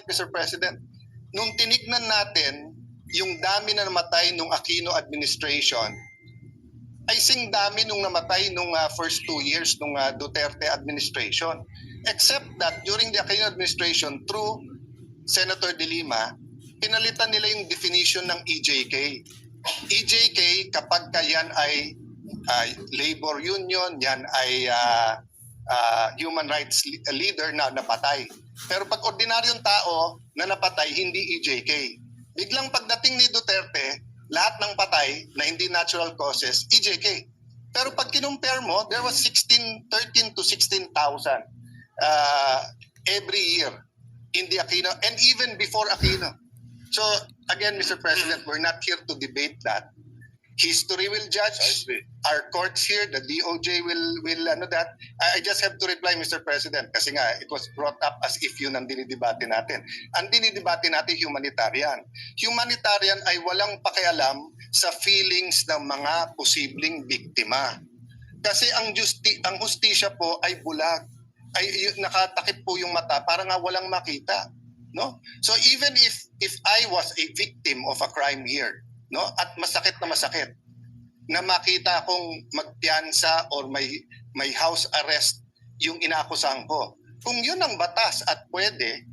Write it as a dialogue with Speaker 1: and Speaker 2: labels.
Speaker 1: Mr. President, nung tinignan natin yung dami na namatay nung Aquino administration, ay sing dami nung namatay nung first 2 years nung Duterte administration. Except that during the Aquino administration, through Senator De Lima, pinalitan nila yung definition ng EJK. EJK, kapag yan ay labor union, yan ay human rights leader na napatay. Pero pag ordinaryong tao na napatay, hindi EJK. Biglang pagdating ni Duterte, lahat ng patay na hindi natural causes, EJK. Pero pag kinumpare mo, there was 13 to 16,000 every year in the Aquino and even before Aquino. So again, Mr. President, we're not here to debate that. History will judge. Our courts here, the DOJ will ano that. I just have to reply, Mr. President, kasi nga it was brought up as if yun ang dinidebate natin. Ang dinidebate natin humanitarian. Humanitarian ay walang pakialam sa feelings ng mga posibleng biktima. Kasi ang hustisya po ay bulag. Ay nakatakip po yung mata para nga walang makita, no? So even if I was a victim of a crime here, no, at masakit na makita akong magpiyansa or may house arrest yung inaakusahan ko, kung yun ang batas at pwede,